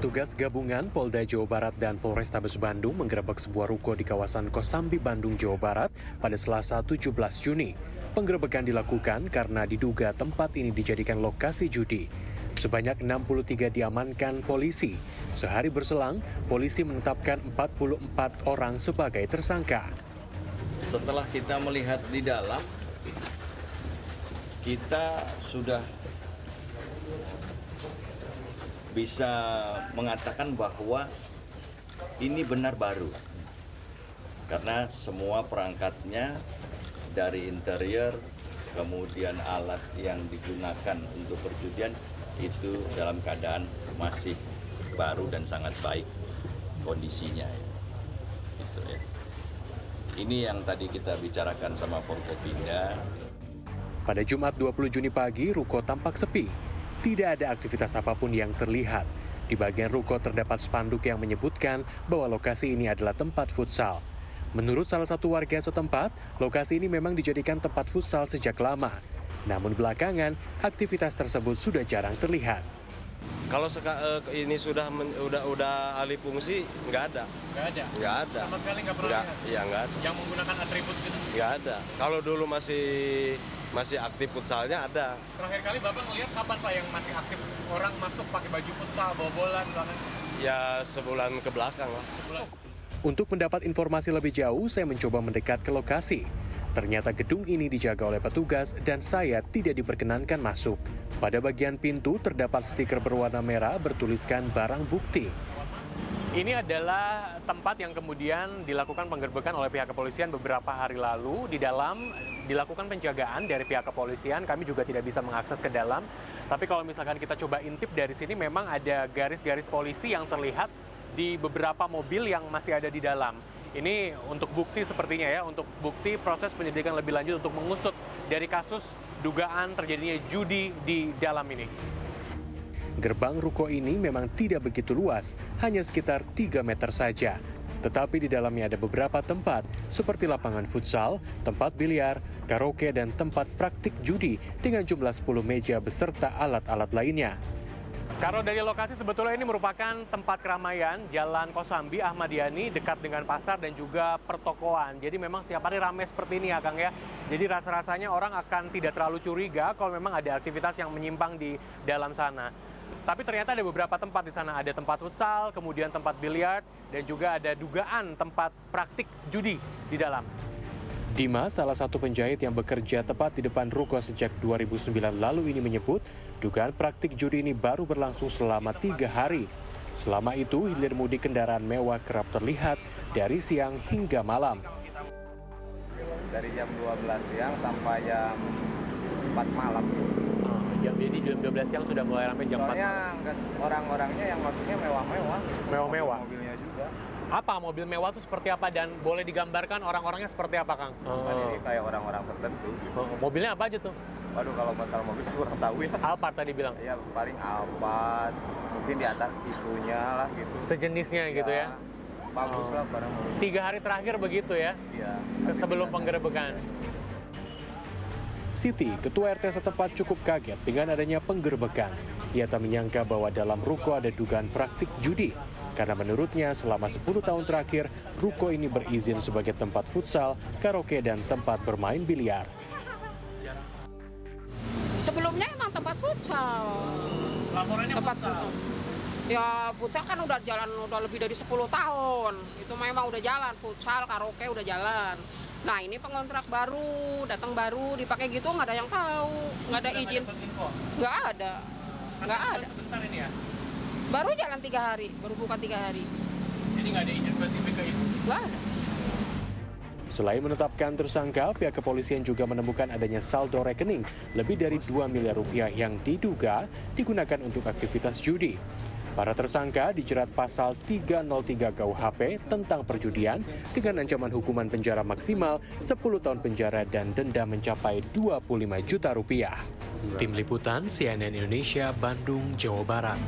Petugas gabungan Polda Jawa Barat dan Polrestabes Bandung menggerebek sebuah ruko di kawasan Kosambi, Bandung, Jawa Barat pada Selasa 17 Juni. Penggerebekan dilakukan karena diduga tempat ini dijadikan lokasi judi. Sebanyak 63 diamankan polisi. Sehari berselang, polisi menetapkan 44 orang sebagai tersangka. Setelah kita melihat di dalam, kita sudah bisa mengatakan bahwa ini benar baru. Karena semua perangkatnya dari interior, kemudian alat yang digunakan untuk perjudian itu dalam keadaan masih baru dan sangat baik kondisinya. Gitu ya. Ini yang tadi kita bicarakan sama Forkopimda. Pada Jumat 20 Juni pagi, ruko tampak sepi. Tidak ada aktivitas apapun yang terlihat. Di bagian ruko terdapat spanduk yang menyebutkan bahwa lokasi ini adalah tempat futsal. Menurut salah satu warga setempat, lokasi ini memang dijadikan tempat futsal sejak lama. Namun belakangan, aktivitas tersebut sudah jarang terlihat. Kalau ini sudah alih fungsi, nggak ada. Nggak ada? Nggak ada. Sama sekali nggak pernah lihat? Iya, nggak ada. Yang menggunakan atribut gitu? Nggak ada. Kalau dulu masih aktif futsalnya ada. Terakhir kali Bapak ngelihat kapan Pak yang masih aktif orang masuk pakai baju futsal, bawa bola, misalkan? Ya sebulan ke belakang lah. Sebulan. Untuk mendapat informasi lebih jauh, saya mencoba mendekat ke lokasi. Ternyata gedung ini dijaga oleh petugas dan saya tidak diperkenankan masuk. Pada bagian pintu terdapat stiker berwarna merah bertuliskan barang bukti. Ini adalah tempat yang kemudian dilakukan penggerbekan oleh pihak kepolisian beberapa hari lalu. Di dalam dilakukan penjagaan dari pihak kepolisian, kami juga tidak bisa mengakses ke dalam. Tapi kalau misalkan kita coba intip dari sini, memang ada garis-garis polisi yang terlihat di beberapa mobil yang masih ada di dalam. Ini untuk bukti sepertinya ya, untuk bukti proses penyelidikan lebih lanjut untuk mengusut dari kasus dugaan terjadinya judi di dalam ini. Gerbang ruko ini memang tidak begitu luas, hanya sekitar 3 meter saja. Tetapi di dalamnya ada beberapa tempat, seperti lapangan futsal, tempat biliar, karaoke, dan tempat praktik judi dengan jumlah 10 meja beserta alat-alat lainnya. Kalau dari lokasi sebetulnya ini merupakan tempat keramaian, Jalan Kosambi, Ahmad Yani, dekat dengan pasar dan juga pertokoan. Jadi memang setiap hari ramai seperti ini ya Kang ya. Jadi rasa-rasanya orang akan tidak terlalu curiga kalau memang ada aktivitas yang menyimpang di dalam sana. Tapi ternyata ada beberapa tempat di sana, ada tempat futsal, kemudian tempat biliar, dan juga ada dugaan tempat praktik judi di dalam. Dimas, salah satu penjahit yang bekerja tepat di depan ruko sejak 2009 lalu ini menyebut, dugaan praktik judi ini baru berlangsung selama 3 hari. Selama itu, hilir mudik kendaraan mewah kerap terlihat dari siang hingga malam. Dari jam 12 siang sampai jam 4 malam. Jadi jam 12 siang sudah mulai ramai jam 4 malam. Soalnya orang-orangnya yang masuknya mewah-mewah. Mewah-mewah. Mobilnya juga. Apa mobil mewah itu seperti apa dan boleh digambarkan orang-orangnya seperti apa Kang? Ini kayak orang-orang tertentu. Gitu. Mobilnya apa aja tuh? Waduh, kalau masalah mobil sih kurang tahu ya. Alphard tadi bilang? Ya paling Alphard, mungkin di atas itunya lah gitu. Sejenisnya gitu ya? Bagus lah barang mobil. 3 hari terakhir begitu ya? Iya. Sebelum penggerebekan. Siti, ketua RT setempat cukup kaget dengan adanya penggerbekan. Ia tak menyangka bahwa dalam ruko ada dugaan praktik judi. Karena menurutnya selama 10 tahun terakhir, ruko ini berizin sebagai tempat futsal, karaoke, dan tempat bermain biliar. Sebelumnya emang tempat futsal. Laporannya Tempat futsal. Ya futsal kan udah jalan udah lebih dari 10 tahun. Itu memang udah jalan, futsal, karaoke udah jalan. Nah ini pengontrak baru, datang baru, dipakai gitu nggak ada yang tahu, nggak ada izin. Nggak ada. Nggak ada. Sebentar ini ya? Baru jalan 3 hari, baru buka 3 hari. Jadi nggak ada izin spesifik ke itu? Nggak ada. Selain menetapkan tersangka, pihak kepolisian juga menemukan adanya saldo rekening lebih dari 2 miliar rupiah yang diduga digunakan untuk aktivitas judi. Para tersangka dijerat pasal 303 KUHP tentang perjudian dengan ancaman hukuman penjara maksimal 10 tahun penjara dan denda mencapai 25 juta rupiah. Tim Liputan CNN Indonesia, Bandung, Jawa Barat.